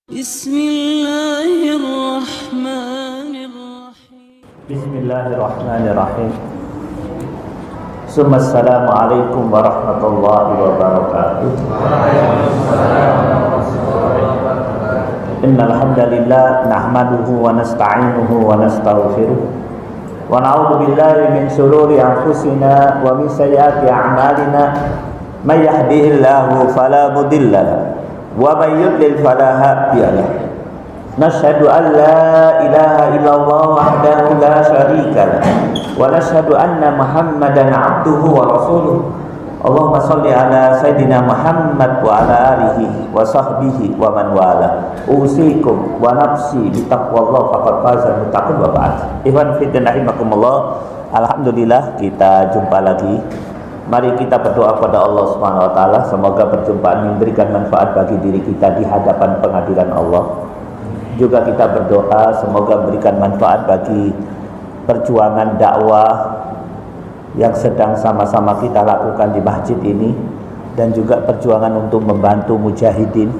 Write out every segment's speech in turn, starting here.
Bismillahirrahmanirrahim. Assalamualaikum warahmatullahi wabarakatuh. Innal hamdalillah nahmaduhu wa nasta'inuhu wa nastaghfiruh wa na'udzu billahi min shururi anfusina wa min sayyiati a'malina. May yahdihillahu fala mudilla lahu wa may yudlil fala hadiya lahu. Nashhadu an la ilaha illallah wahdahu la syarika lah wa nashhadu anna Muhammadan abduhu wa rasuluh. Allahumma shalli ala sayidina Muhammad wa ala alihi wa sahbihi wa man wala. Usikum wa nafsi bi taqwallah faqad faza muttaqin wa ba'd. Ikhwan fillah rahimakumullah. Alhamdulillah kita jumpa lagi. Mari kita berdoa kepada Allah Subhanahu wa taala, semoga perjumpaan memberikan manfaat bagi diri kita di hadapan pengadilan Allah. Juga kita berdoa semoga memberikan manfaat bagi perjuangan dakwah yang sedang sama-sama kita lakukan di masjid ini, dan juga perjuangan untuk membantu mujahidin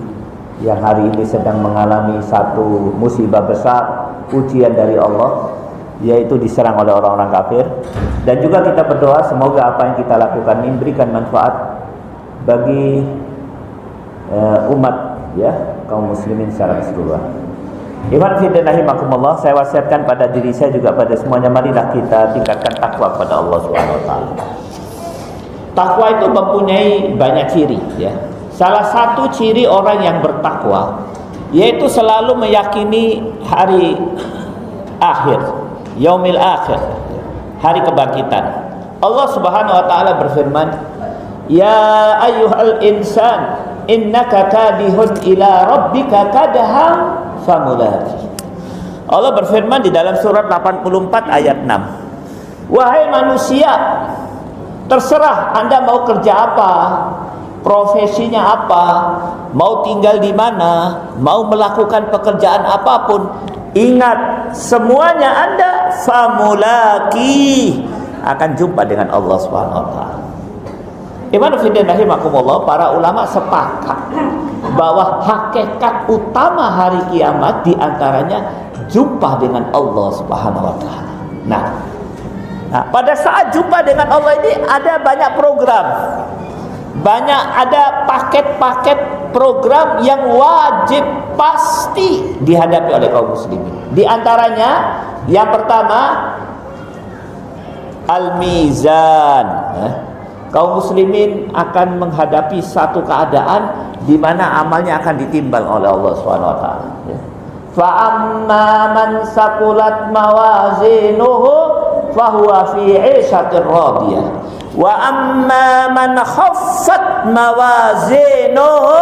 yang hari ini sedang mengalami satu musibah besar, ujian dari Allah, yaitu diserang oleh orang-orang kafir. Dan juga kita berdoa semoga apa yang kita lakukan ini memberikan manfaat bagi umat, ya, kaum muslimin secara keseluruhan. Ikhwan fillah rahimakumullah, saya wasiatkan pada diri saya juga pada semuanya, marilah kita tingkatkan takwa kepada Allah Subhanahu wa taala. Takwa itu mempunyai banyak ciri, ya. Salah satu ciri orang yang bertakwa yaitu selalu meyakini hari akhir, yaumil akhir, hari kebangkitan. Allah Subhanahu wa taala berfirman, "Ya ayyuhal insan, innaka kadihun ila rabbika kadhan famulaki." Allah berfirman di dalam surat 84 ayat 6. Wahai manusia, terserah Anda mau kerja apa, profesinya apa, mau tinggal di mana, mau melakukan pekerjaan apapun, ingat semuanya Anda famulaki akan jumpa dengan Allah Subhanahu wa taala. Iman fillah rahimakumullah, para ulama sepakat bahwa hakikat utama hari kiamat diantaranya jumpa dengan Allah Subhanahu wa taala. Nah, pada saat jumpa dengan Allah ini ada banyak program, ada paket-paket program yang wajib pasti dihadapi oleh kaum muslimin. Di antaranya yang pertama al-mizan. Kaum muslimin akan menghadapi satu keadaan di mana amalnya akan ditimbang oleh Allah Subhanahu wa taala. Fa amma man saqulat mawazinuhu fahuwa fi 'ishatir radiyah wa amma man khaffat mawazinuhu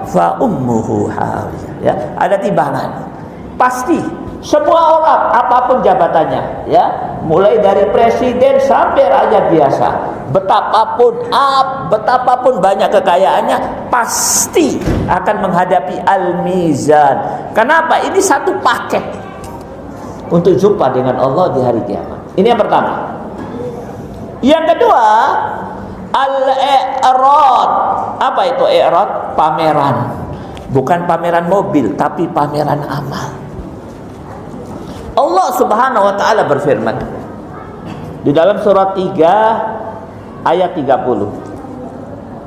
fa ummuhu hawiyah. Ya, ada timbangan. Pasti semua orang apapun jabatannya, ya, mulai dari presiden sampai rakyat biasa, betapapun banyak kekayaannya, pasti akan menghadapi al-mizan. Kenapa? Ini satu paket untuk jumpa dengan Allah di hari kiamat. Ini yang pertama. Yang kedua, al-i'rad. Apa itu i'rad? Pameran. Bukan pameran mobil, tapi pameran amal. Allah Subhanahu wa taala berfirman di dalam surat 3 ayat 30.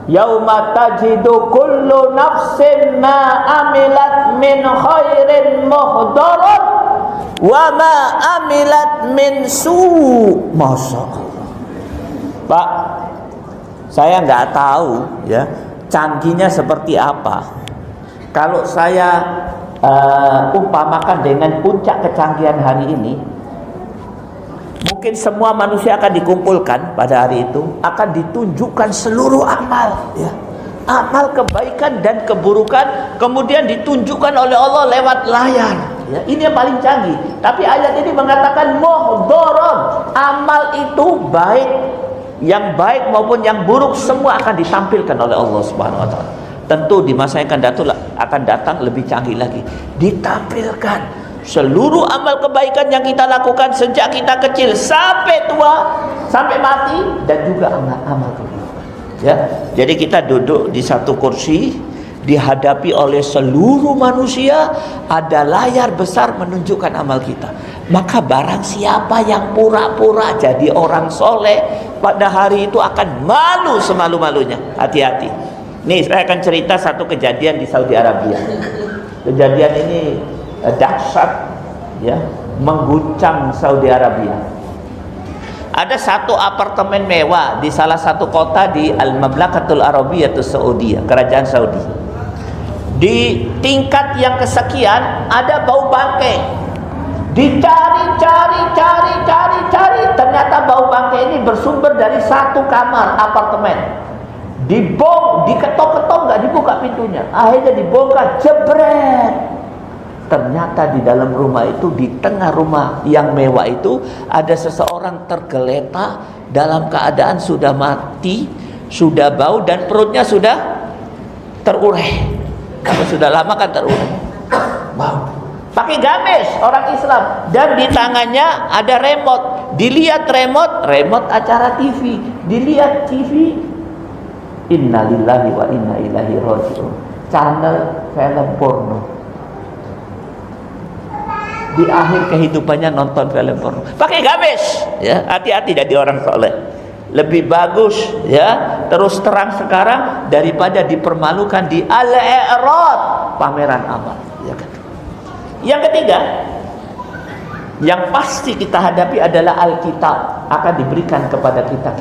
Yauma tajidu kullu nafsin ma amilat min khairin muhdaran wa ma amilat min su'. Masyaallah. Pak, saya enggak tahu, ya, canggihnya seperti apa. Kalau saya umpamakan dengan puncak kecanggihan hari ini, mungkin semua manusia akan dikumpulkan pada hari itu, akan ditunjukkan seluruh amal, ya, amal kebaikan dan keburukan, kemudian ditunjukkan oleh Allah lewat layar, ya. Ini yang paling canggih. Tapi ayat ini mengatakan muhdharon, amal itu baik, yang baik maupun yang buruk semua akan ditampilkan oleh Allah Subhanahu wa taala. Tentu di masa yang akan datang lebih canggih lagi, ditampilkan seluruh amal kebaikan yang kita lakukan sejak kita kecil sampai tua, sampai mati, dan juga amal keburukan, ya. Jadi kita duduk di satu kursi, dihadapi oleh seluruh manusia, ada layar besar menunjukkan amal kita. Maka barang siapa yang pura-pura jadi orang soleh, pada hari itu akan malu semalu-malunya. Hati-hati. Nih, saya akan cerita satu kejadian di Saudi Arabia. Kejadian ini dahsyat, ya, mengguncang Saudi Arabia. Ada satu apartemen mewah di salah satu kota di Al-Mamlakatul Arabiyatus Saudiyah, Kerajaan Saudi. Di tingkat yang kesekian ada bau bangkai. Dicari, ternyata bau bangkai ini bersumber dari satu kamar apartemen. Diketok-ketok nggak dibuka pintunya. Akhirnya dibongkar, jebret. Ternyata di dalam rumah itu, di tengah rumah yang mewah itu, ada seseorang tergeletak dalam keadaan sudah mati, sudah bau dan perutnya sudah terurai. Kalau sudah lama kan terurai, bau. Pakai gamis orang Islam, dan di tangannya ada remote. Dilihat remote acara TV. Dilihat TV, innalillahi wa inna ilaihi raji'un, channel film porno. Di akhir kehidupannya nonton film porno, pakai gamis, ya. Hati-hati jadi orang soleh. Lebih bagus, ya, terus terang sekarang daripada dipermalukan di al-i'rad, pameran amal, ya kan? Yang ketiga, yang pasti kita hadapi adalah Alkitab akan diberikan kepada kita.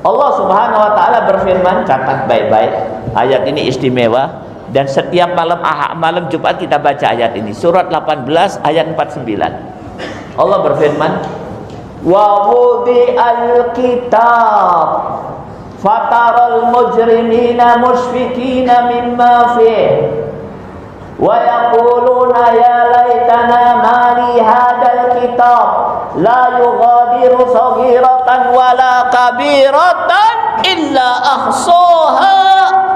Allah Subhanahu wa taala berfirman, catat baik-baik, ayat ini istimewa. Dan setiap malam Jumat kita baca ayat ini, surat 18 ayat 49. Allah berfirman, wa wudi'al kitab fataral mujrimina mushfikina mimma fihi wa yaquluna ya laitana ma li hadzal kitab la yughadiru saghiratan wala kabiratan illa ahsaha.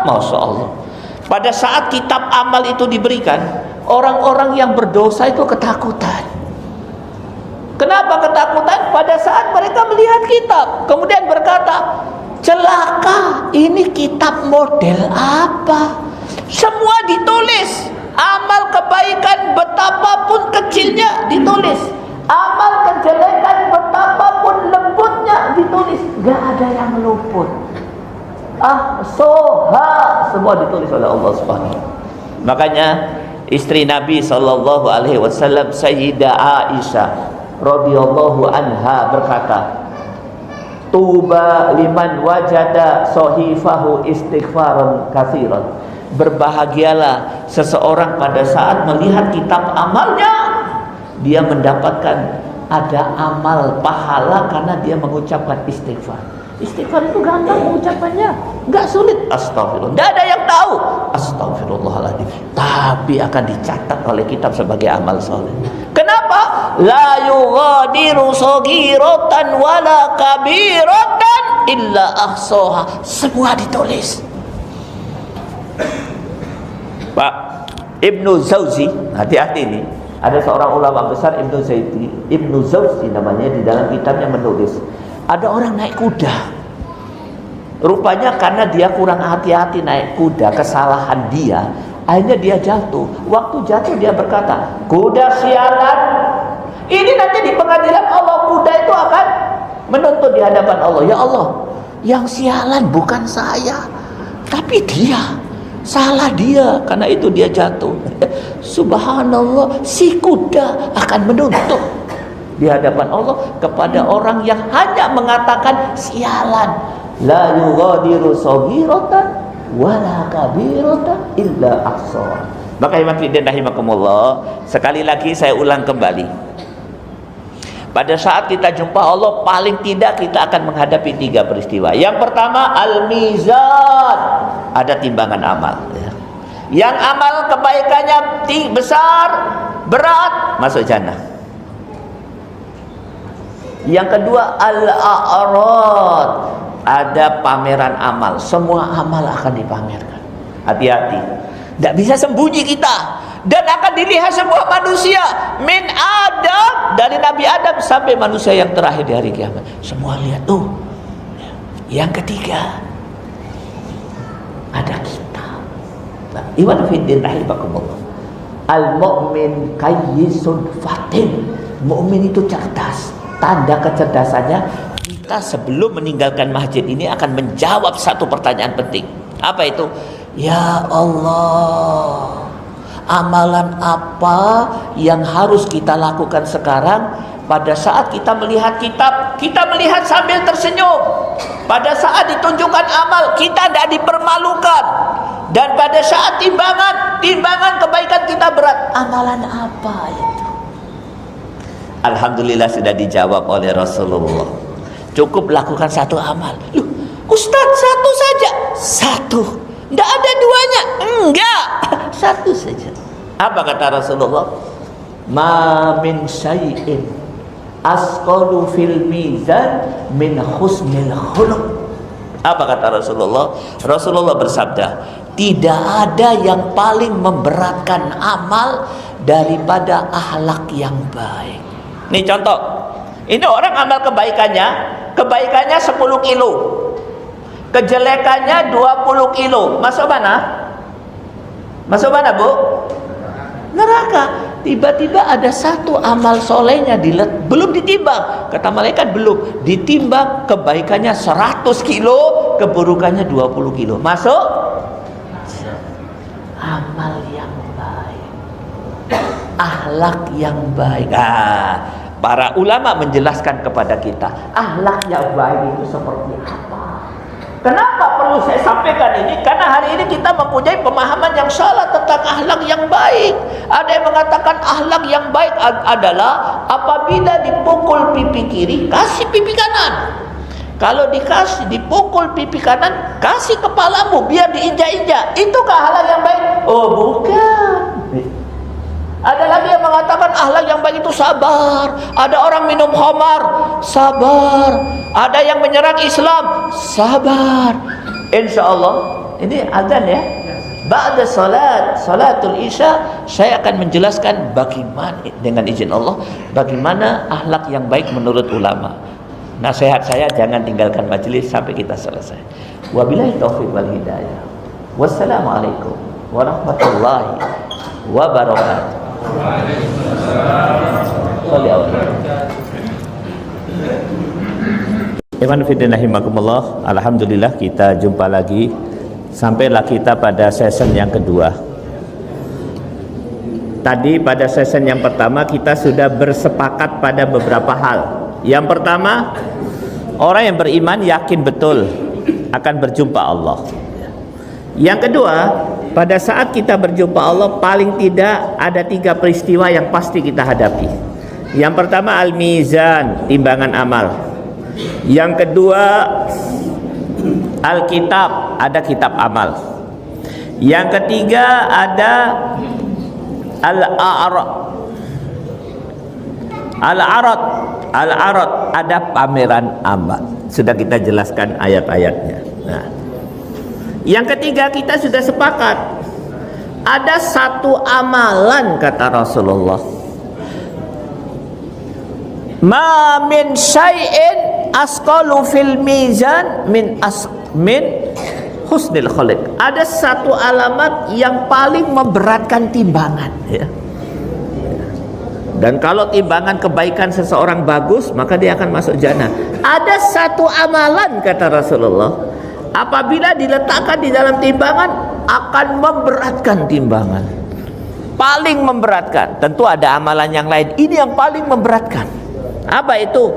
Masya Allah. Pada saat kitab amal itu diberikan, orang-orang yang berdosa itu ketakutan. Kenapa ketakutan? Pada saat mereka melihat kitab, kemudian berkata, celaka, ini kitab model apa? Semua ditulis. Amal kebaikan betapapun kecilnya ditulis. Amal kejelekan betapapun lembutnya ditulis. Gak ada yang luput. Soha, semua ditulis oleh Allah Subhanahu. Makanya istri Nabi sallallahu alaihi wasallam, Sayyidah Aisyah radhiyallahu anha berkata, tuba liman wajada sahifahu istighfaran katsiran. Berbahagialah seseorang pada saat melihat kitab amalnya, dia mendapatkan ada amal pahala karena dia mengucapkan istighfar. Istighfar itu gampang mengucapkannya, nggak sulit. Astagfirullah, nggak ada yang tahu. Astagfirullahaladzim, tapi akan dicatat oleh kitab sebagai amal soleh. Kenapa? La yughadiru saghiratan wala kabiratan illa ahsaha. Semua ditulis. Pak Ibnu Jauzi, hati-hati nih. Ada seorang ulama besar, Ibnu Jauzi namanya, di dalam kitabnya menulis, ada orang naik kuda. Rupanya karena dia kurang hati-hati naik kuda, kesalahan dia, akhirnya dia jatuh. Waktu jatuh dia berkata, kuda sialan. Ini nanti di pengadilan Allah, kuda itu akan menuntut di hadapan Allah. Ya Allah, yang sialan bukan saya, tapi dia. Salah dia, karena itu dia jatuh. Subhanallah, si kuda akan menuntut di hadapan Allah kepada orang yang hanya mengatakan sialan. La yughadiru saghiratan wala kabiratan illa ahsaha. Maka iman fillah rahimakumullah, sekali lagi saya ulang kembali. Pada saat kita jumpa Allah, paling tidak kita akan menghadapi 3 peristiwa. Yang pertama, al-mizan, ada timbangan amal, ya. Yang amal kebaikannya besar, berat, masuk jannah. Yang kedua, al-a'rad, ada pameran amal. Semua amal akan dipamerkan. Hati-hati, tidak bisa sembunyi kita. Dan akan dilihat semua manusia, min Adam, dari Nabi Adam sampai manusia yang terakhir di hari kiamat. Semua lihat tuh. Yang ketiga, ada kitab. Nah, iwan fiddin rahimakumullah. Al-mu'min kayyisun fatin. Mu'min itu cerdas. Tanda kecerdasannya, kita sebelum meninggalkan masjid ini akan menjawab satu pertanyaan penting. Apa itu? Ya Allah, amalan apa yang harus kita lakukan sekarang? Pada saat kita melihat kitab, kita melihat sambil tersenyum. Pada saat ditunjukkan amal, kita tidak dipermalukan. Dan pada saat timbangan kebaikan kita berat, amalan apa itu? Alhamdulillah sudah dijawab oleh Rasulullah. Cukup lakukan satu amal. Loh, Ustadz, satu saja. Satu. Tidak ada duanya. Enggak. Satu saja. Apa kata Rasulullah? Ma min syai'in asqalu fil mizan min husnil khuluq. Apa kata Rasulullah? Rasulullah bersabda, tidak ada yang paling memberatkan amal daripada akhlak yang baik. Nih contoh, ini orang amal kebaikannya 10 kilo, kejelekannya 20 kilo. Masuk mana? Masuk mana, Bu? Neraka. Tiba-tiba ada satu amal solehnya belum ditimbang. Kata malaikat belum ditimbang, kebaikannya 100 kilo, keburukannya 20 kilo. Masuk? Amal yang baik, akhlak yang baik. Para ulama menjelaskan kepada kita, akhlak yang baik itu seperti apa? Kenapa perlu saya sampaikan ini? Karena hari ini kita mempunyai pemahaman yang salah tentang akhlak yang baik. Ada yang mengatakan akhlak yang baik adalah apabila dipukul pipi kiri, kasih pipi kanan. Kalau dipukul pipi kanan, kasih kepalamu biar diinjak-injak. Itukah akhlak yang baik? Oh, bukan. Ada lagi yang mengatakan akhlak yang baik itu sabar. Ada orang minum khamar, sabar. Ada yang menyerang Islam, sabar. Insya Allah, ini azan ya. Ba'da salatul isya, saya akan menjelaskan bagaimana, dengan izin Allah, bagaimana akhlak yang baik menurut ulama. Nasihat saya, jangan tinggalkan majelis sampai kita selesai. Wabillahi taufiq wal hidayah. Wassalamualaikum warahmatullahi wabarakatuh. Iman fillah rahimakumullah. Alhamdulillah kita jumpa lagi. Sampailah kita pada session yang kedua. Tadi pada session yang pertama kita sudah bersepakat pada beberapa hal. Yang pertama, orang yang beriman yakin betul akan berjumpa Allah. Yang kedua, pada saat kita berjumpa Allah, paling tidak ada 3 peristiwa yang pasti kita hadapi. Yang pertama, al-mizan, timbangan amal. Yang kedua, al-kitab, ada kitab amal. Yang ketiga, ada al-arad, ada pameran amal. Sudah kita jelaskan ayat-ayatnya. Nah, yang ketiga, kita sudah sepakat ada satu amalan, kata Rasulullah, ma min syai'in asqalu fil mizan min husnil khuluq. Ada satu alamat yang paling memberatkan timbangan, ya. Dan kalau timbangan kebaikan seseorang bagus, maka dia akan masuk jannah. Ada satu amalan, kata Rasulullah, apabila diletakkan di dalam timbangan akan memberatkan timbangan. Paling memberatkan. Tentu ada amalan yang lain. Ini yang paling memberatkan. Apa itu?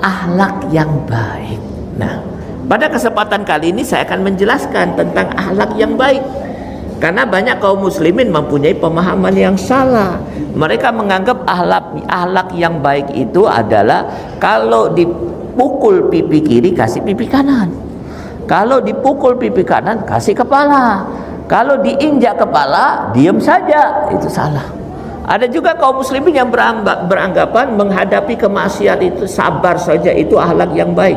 Akhlak yang baik. Nah, pada kesempatan kali ini saya akan menjelaskan tentang akhlak yang baik. Karena banyak kaum muslimin mempunyai pemahaman yang salah. Mereka menganggap akhlak yang baik itu adalah kalau dipukul pipi kiri kasih pipi kanan. Kalau dipukul pipi kanan kasih kepala. Kalau diinjak kepala diam saja. Itu salah. Ada juga kaum muslimin yang beranggapan menghadapi kemaksiatan itu sabar saja, itu akhlak yang baik.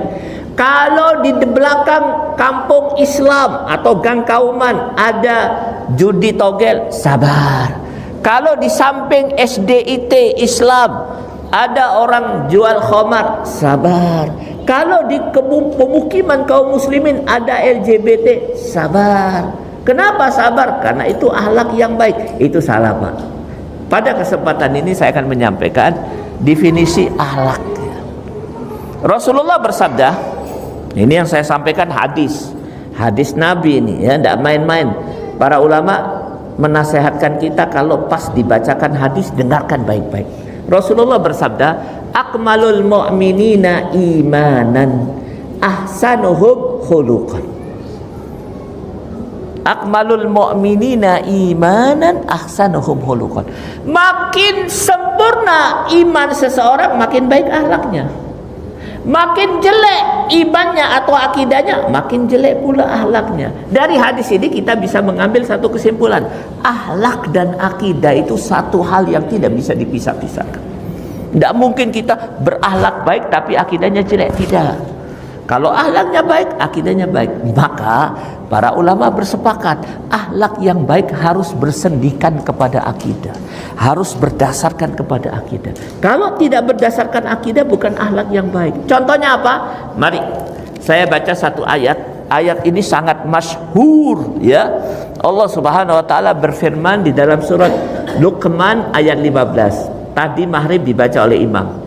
Kalau di belakang kampung Islam atau gang kauman ada judi togel, sabar. Kalau di samping SDIT Islam ada orang jual khamar, sabar. Kalau di pemukiman kaum muslimin ada LGBT, sabar. Kenapa sabar? Karena itu akhlak yang baik. Itu salah, Pak. Pada kesempatan ini saya akan menyampaikan definisi akhlak. Rasulullah bersabda, ini yang saya sampaikan hadis Nabi ini ya, tidak main-main. Para ulama menasehatkan kita kalau pas dibacakan hadis dengarkan baik-baik. Rasulullah bersabda, akmalul mu'minina imanan ahsanuhum khuluqan. Akmalul mu'minina imanan ahsanuhum khuluqan. Makin sempurna iman seseorang, makin baik akhlaknya. Makin jelek imannya atau akidahnya, makin jelek pula akhlaknya. Dari hadis ini kita bisa mengambil satu kesimpulan, akhlak dan akidah itu satu hal yang tidak bisa dipisah-pisahkan. Tidak mungkin kita berakhlak baik tapi akidahnya jelek, tidak. Kalau akhlaknya baik, akidahnya baik, maka para ulama bersepakat akhlak yang baik harus bersendikan kepada akidah, harus berdasarkan kepada akidah. Kalau tidak berdasarkan akidah, bukan akhlak yang baik. Contohnya apa? Mari saya baca satu ayat. Ayat ini sangat masyhur ya. Allah Subhanahu wa taala berfirman di dalam surat Luqman ayat 15. Tadi maghrib dibaca oleh imam.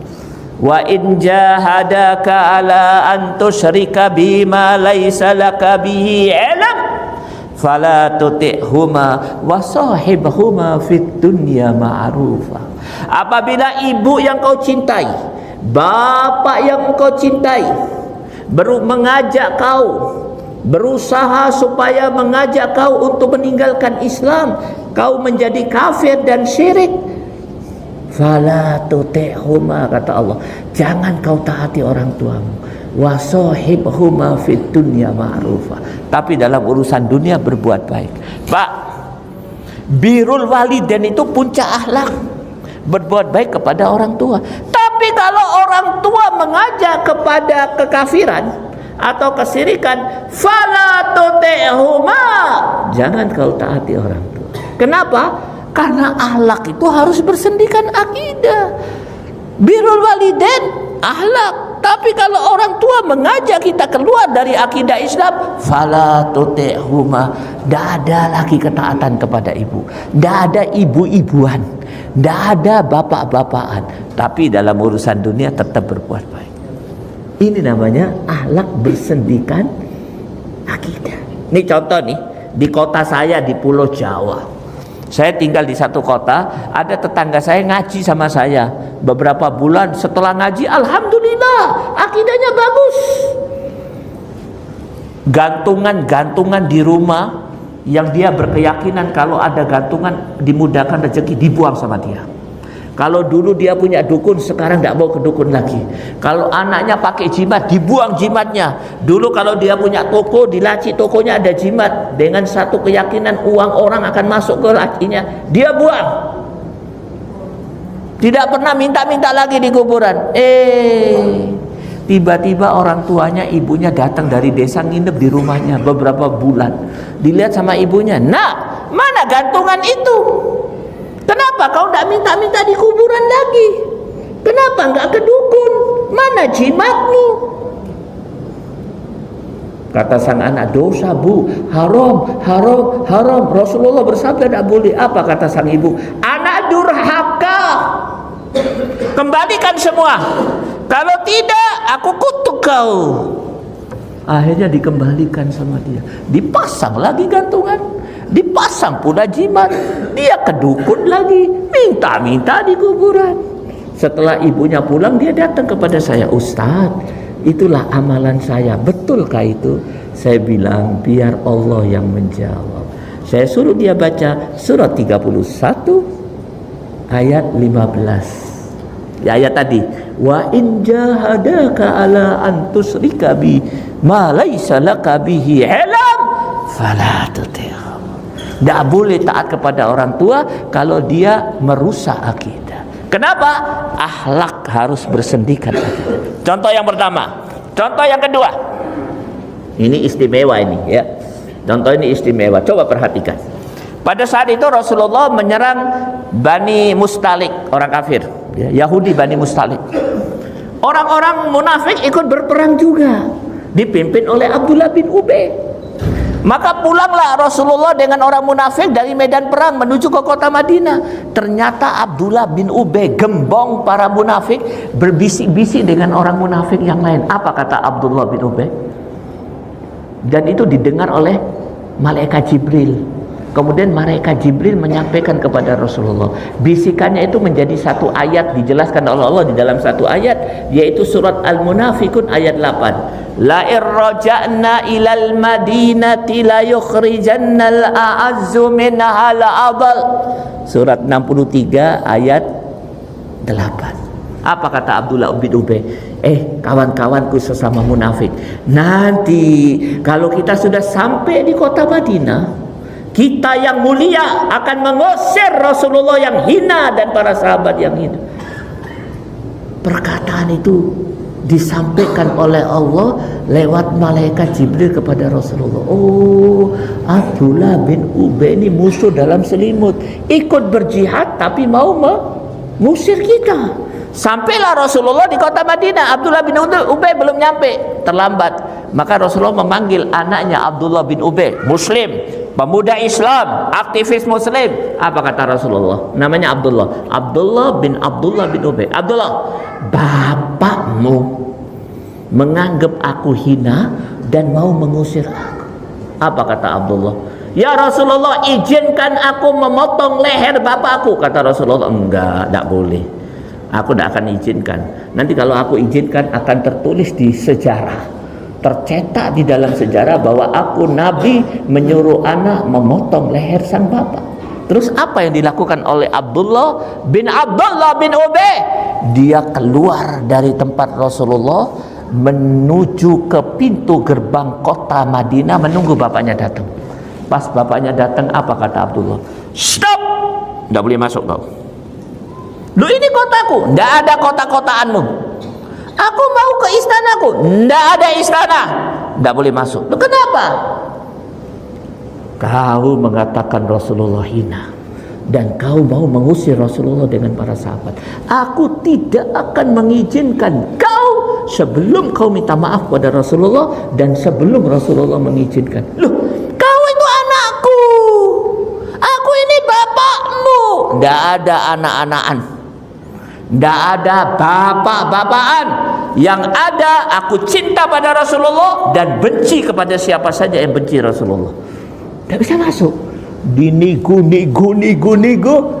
Wa in jahadaka ala an tusyrika bima laysa laka bihi ilm fala tuti'huma wa sahibhuma fid dunya ma'rufa. Apabila ibu yang kau cintai, bapak yang kau cintai mengajak kau, berusaha supaya mengajak kau untuk meninggalkan Islam, kau menjadi kafir dan syirik, fala tuti'huma, kata Allah, jangan kau taati orang tuamu, wa sahibhuma fid dunya ma'rufa, tapi dalam urusan dunia berbuat baik. Pak, birrul walidain itu puncak akhlak, berbuat baik kepada orang tua. Tapi kalau orang tua mengajak kepada kekafiran atau kesyirikan, fala tuti'huma, jangan kau taati orang tua. Kenapa? Karena akhlak itu harus bersendikan akidah. Birrul walidain akhlak. Tapi kalau orang tua mengajak kita keluar dari akidah Islam, fala tuti'huma, tidak ada lagi ketaatan kepada ibu, tidak ada ibu-ibuan, tidak ada bapak-bapakan, tapi dalam urusan dunia tetap berbuat baik. Ini namanya akhlak bersendikan akidah. Ini contoh nih, di kota saya di Pulau Jawa. Saya tinggal di satu kota, ada tetangga saya ngaji sama saya. Beberapa bulan setelah ngaji, alhamdulillah, akidahnya bagus. Gantungan-gantungan di rumah yang dia berkeyakinan kalau ada gantungan dimudahkan rezeki, dibuang sama dia. Kalau dulu dia punya dukun, sekarang tidak mau ke dukun lagi. Kalau anaknya pakai jimat, dibuang jimatnya. Dulu kalau dia punya toko, di laci tokonya ada jimat, dengan satu keyakinan uang orang akan masuk ke lacinya, dia buang. Tidak pernah minta-minta lagi di kuburan. Tiba-tiba orang tuanya, ibunya datang dari desa, nginep di rumahnya beberapa bulan. Dilihat sama ibunya, nak, mana gantungan itu? Kenapa kau tidak minta-minta di kuburan lagi? Kenapa enggak ke dukun? Mana jimatmu? Kata sang anak, dosa bu, haram, haram, haram. Rasulullah bersabda tidak boleh. Apa kata sang ibu? Anak durhaka, kembalikan semua. Kalau tidak, aku kutuk kau. Akhirnya dikembalikan sama dia. Dipasang lagi gantungan, dipasang pula jimat. Dia ke dukun lagi, minta-minta di kuburan. Setelah ibunya pulang, dia datang kepada saya, Ustaz, itulah amalan saya, betulkah itu? Saya bilang, biar Allah yang menjawab. Saya suruh dia baca surat 31 ayat 15. Ya, ayat tadi, wa in jahadaka ala an tusyrika bi ma laysa laka bihi ilm fala tuti'hum. Tidak boleh taat kepada orang tua kalau dia merusak akidah. Kenapa? Akhlak harus bersendikan akidah. Contoh yang pertama. Contoh yang kedua. Ini istimewa ini ya. Contoh ini istimewa. Coba perhatikan. Pada saat itu Rasulullah menyerang Bani Mustalik, orang kafir, ya, Yahudi Bani Mustalik. Orang-orang munafik ikut berperang juga, dipimpin oleh Abdullah bin Ubay. Maka pulanglah Rasulullah dengan orang munafik dari medan perang menuju ke kota Madinah. Ternyata Abdullah bin Ubay, gembong para munafik, berbisik-bisik dengan orang munafik yang lain. Apa kata Abdullah bin Ubay? Dan itu didengar oleh malaikat Jibril. Kemudian malaikat Jibril menyampaikan kepada Rasulullah. Bisikannya itu menjadi satu ayat, dijelaskan oleh Allah di dalam satu ayat, yaitu surat Al-Munafikun ayat 8. La irraja'na ilal madinati la yukhrijannal a'azzu minha al-adhal. Surat 63 ayat 8. Apa kata Abdullah bin Ubay? Kawan-kawanku sesama munafik, nanti kalau kita sudah sampai di kota Madinah, kita yang mulia akan mengusir Rasulullah yang hina dan para sahabat yang hina. Perkataan itu disampaikan oleh Allah lewat malaikat Jibril kepada Rasulullah. Oh, Abdullah bin Ubay ini musuh dalam selimut, ikut berjihad tapi mau mengusir kita. Sampailah Rasulullah di kota Madinah. Abdullah bin Ubay belum nyampe, terlambat. Maka Rasulullah memanggil anaknya Abdullah bin Ubay, Muslim, pemuda Islam, aktivis Muslim. Apa kata Rasulullah? Namanya Abdullah. Abdullah bin Ubay. Abdullah, bapakmu menganggap aku hina dan mau mengusir aku. Apa kata Abdullah? Ya Rasulullah, izinkan aku memotong leher bapakku. Kata Rasulullah, enggak, tak boleh. Aku tidak akan izinkan. Nanti kalau aku izinkan akan tertulis di sejarah, tercetak di dalam sejarah bahwa aku Nabi menyuruh anak memotong leher sang bapak. Terus apa yang dilakukan oleh Abdullah bin Ubay? Dia keluar dari tempat Rasulullah menuju ke pintu gerbang kota Madinah menunggu bapaknya datang. Pas bapaknya datang, apa kata Abdullah? Stop! Tidak boleh masuk kau. Lu ini kotaku, tidak ada kota-kotaanmu. Aku mau ke istanaku, tidak ada istana, tidak boleh masuk. Lu kenapa? Kau mengatakan Rasulullah hina dan kau mau mengusir Rasulullah dengan para sahabat. Aku tidak akan mengizinkan kau sebelum kau minta maaf pada Rasulullah dan sebelum Rasulullah mengizinkan. Loh, kau itu anakku, aku ini bapakmu. Tidak ada anak-anakan, tidak ada bapak-bapakan. Yang ada aku cinta pada Rasulullah dan benci kepada siapa saja yang benci Rasulullah. Tidak bisa masuk. Dinigu.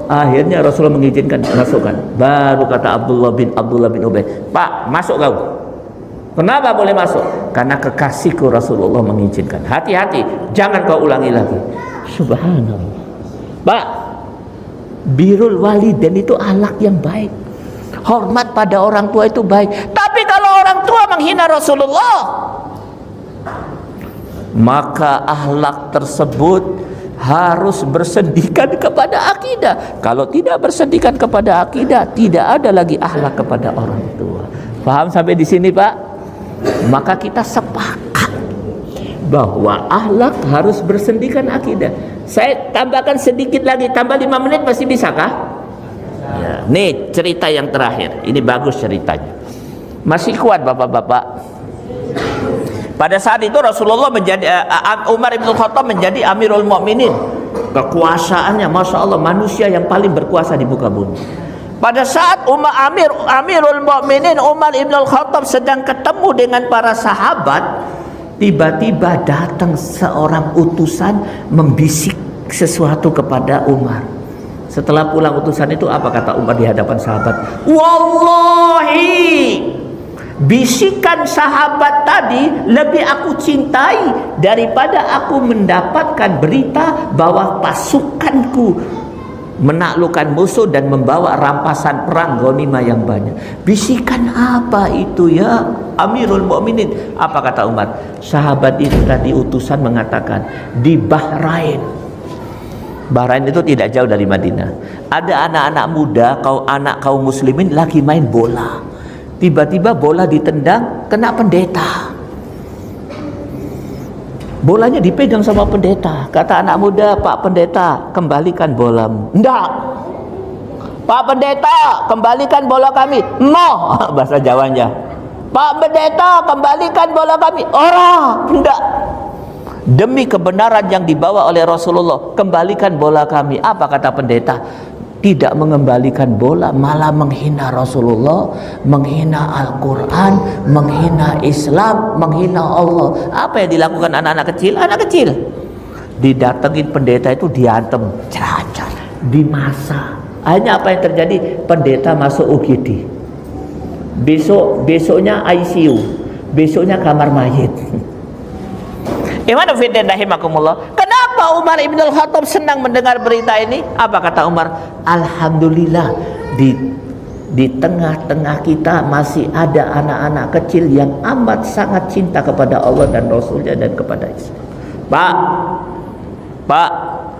Akhirnya Rasulullah mengizinkan masukkan. Baru kata Abdullah bin Ubay, Pak, masuk kau. Kenapa boleh masuk? Karena kekasihku Rasulullah mengizinkan. Hati-hati, jangan kau ulangi lagi. Subhanallah. Pak, birrul walidain itu akhlak yang baik. Hormat pada orang tua itu baik. Tapi kalau orang tua menghina Rasulullah, maka akhlak tersebut harus bersendikan kepada akidah. Kalau tidak bersendikan kepada akidah, tidak ada lagi akhlak kepada orang tua. Paham sampai di sini, Pak? Maka kita sepakat bahwa akhlak harus bersendikan akidah. Saya tambahkan sedikit lagi, tambah 5 menit masih bisa kah? Ya, nih cerita yang terakhir. Ini bagus ceritanya. Masih kuat bapak-bapak. Pada saat itu Rasulullah Umar bin Khattab menjadi Amirul Mukminin. Kekuasaannya Masya Allah, manusia yang paling berkuasa di muka bumi. Pada saat Amirul Mukminin Umar bin Khattab sedang ketemu dengan para sahabat, tiba-tiba datang seorang utusan membisik sesuatu kepada Umar. Setelah pulang utusan itu, apa kata Umar di hadapan sahabat? Wallahi, bisikan sahabat tadi lebih aku cintai daripada aku mendapatkan berita bahwa pasukanku menaklukkan musuh dan membawa rampasan perang ghanimah yang banyak. Bisikan apa itu ya Amirul Mukminin? Apa kata Umar? Sahabat itu tadi utusan mengatakan di Bahrain. Bahrain itu tidak jauh dari Madinah. Ada anak-anak muda, kaum muslimin lagi main bola. Tiba-tiba bola ditendang, kena pendeta. Bolanya dipegang sama pendeta. Kata anak muda, Pak Pendeta, kembalikan bolamu. Enggak. Pak Pendeta, kembalikan bola kami. Mo, bahasa Jawanya. Pak Pendeta, kembalikan bola kami. Ora, enggak. demi kebenaran yang dibawa oleh Rasulullah, kembalikan bola kami. Apa kata pendeta? Tidak mengembalikan bola, malah menghina Rasulullah, menghina Al-Quran, menghina Islam, menghina Allah. Apa yang dilakukan anak-anak kecil? Anak kecil didatengin pendeta itu diantem, cacar, dimasa. Akhirnya apa yang terjadi? Pendeta masuk UGD, besoknya ICU, besoknya kamar mayit. Iman fillah rahimakumullah. Kenapa Umar Ibn Al-Khattab senang mendengar berita ini? Apa kata Umar? Alhamdulillah, di tengah-tengah kita masih ada anak-anak kecil yang amat sangat cinta kepada Allah dan Rasulnya dan kepada Islam. Pak,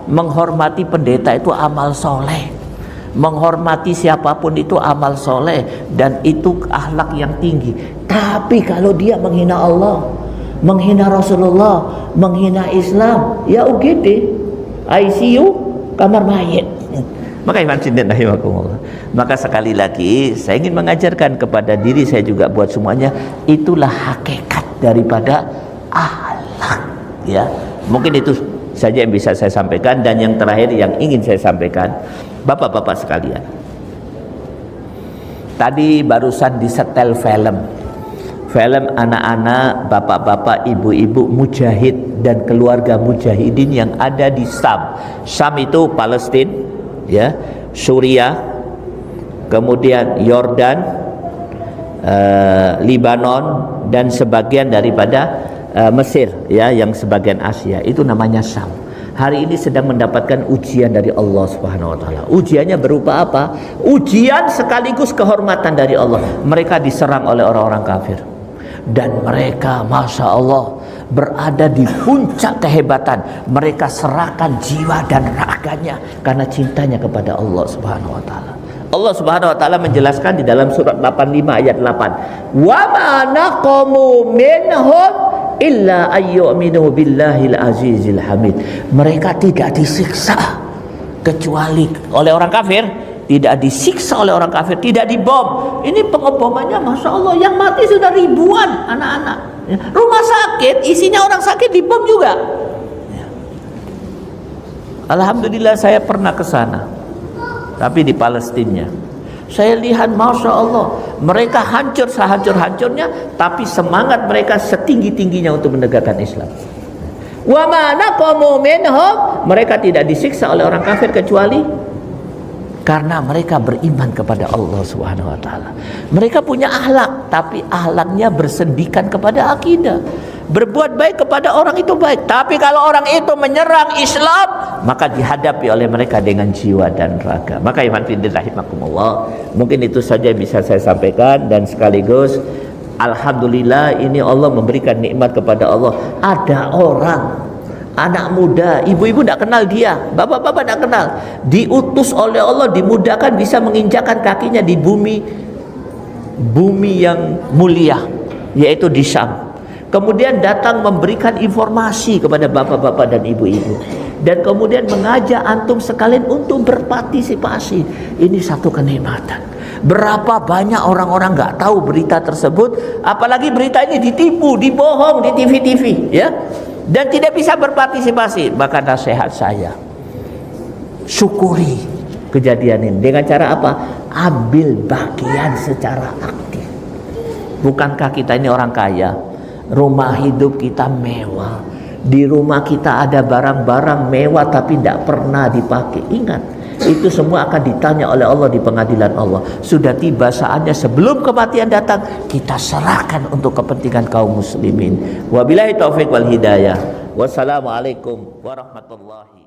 menghormati pendeta itu amal soleh. Menghormati siapapun itu amal soleh, dan itu akhlak yang tinggi. Tapi kalau dia menghina Allah, menghina Rasulullah, menghina Islam, ya UGD, ICU, kamar mayit. Maka maka sekali lagi saya ingin mengajarkan kepada diri saya juga, buat semuanya, itulah hakikat daripada akhlak, ya. Mungkin itu saja yang bisa saya sampaikan. Dan yang terakhir yang ingin saya sampaikan, bapak-bapak sekalian, tadi barusan disetel film anak-anak, bapak-bapak, ibu-ibu mujahid dan keluarga mujahidin yang ada di Syam. Syam itu Palestina, ya, Suriah, kemudian Yordan, Libanon, dan sebagian daripada Mesir, ya, yang sebagian Asia, itu namanya Syam. Hari ini sedang mendapatkan ujian dari Allah Subhanahu wa taala. Ujiannya berupa apa? Ujian sekaligus kehormatan dari Allah. Mereka diserang oleh orang-orang kafir, dan mereka, masya Allah, berada di puncak kehebatan. Mereka serahkan jiwa dan raganya karena cintanya kepada Allah Subhanahu wa taala. Allah Subhanahu wa taala menjelaskan di dalam surat 85 ayat 8, "Wa ma naqamu minhum illa ayyuminu billahil azizil hamid." Mereka tidak disiksa kecuali oleh orang kafir, tidak disiksa oleh orang kafir, tidak dibom. Ini pengebomannya masya Allah, yang mati sudah ribuan anak-anak. Rumah sakit isinya orang sakit dibom juga. Alhamdulillah saya pernah ke sana, tapi di Palestina. Saya lihat masya Allah, mereka hancur sehancur-hancurnya, tapi semangat mereka setinggi-tingginya untuk menegakkan Islam. Wa ma naqamu minhum, mereka tidak disiksa oleh orang kafir kecuali karena mereka beriman kepada Allah Subhanahu wa taala. Mereka punya akhlak, tapi akhlaknya bersendikan kepada akidah. Berbuat baik kepada orang itu baik, tapi kalau orang itu menyerang Islam, maka dihadapi oleh mereka dengan jiwa dan raga. Maka iman fillah rahimakumullah, mungkin itu saja yang bisa saya sampaikan. Dan sekaligus alhamdulillah, ini Allah memberikan nikmat kepada Allah. Ada orang, anak muda, ibu-ibu tidak kenal dia, bapak-bapak tidak kenal, diutus oleh Allah, dimudahkan bisa menginjakkan kakinya di bumi yang mulia, yaitu di Syam. Kemudian datang memberikan informasi kepada bapak-bapak dan ibu-ibu, dan kemudian mengajak antum sekalian untuk berpartisipasi. Ini satu kenikmatan. Berapa banyak orang-orang nggak tahu berita tersebut, apalagi berita ini ditipu, dibohong di TV-TV, ya, dan tidak bisa berpartisipasi. Maka nasihat saya, syukuri kejadian ini. Dengan cara apa? Ambil bagian secara aktif. Bukankah kita ini orang kaya? Rumah hidup kita mewah, di rumah kita ada barang-barang mewah tapi tidak pernah dipakai. Ingat, itu semua akan ditanya oleh Allah di pengadilan Allah. Sudah tiba saatnya sebelum kematian datang, kita serahkan untuk kepentingan kaum muslimin. Wabillahi taufiq wal hidayah. Wassalamualaikum warahmatullahi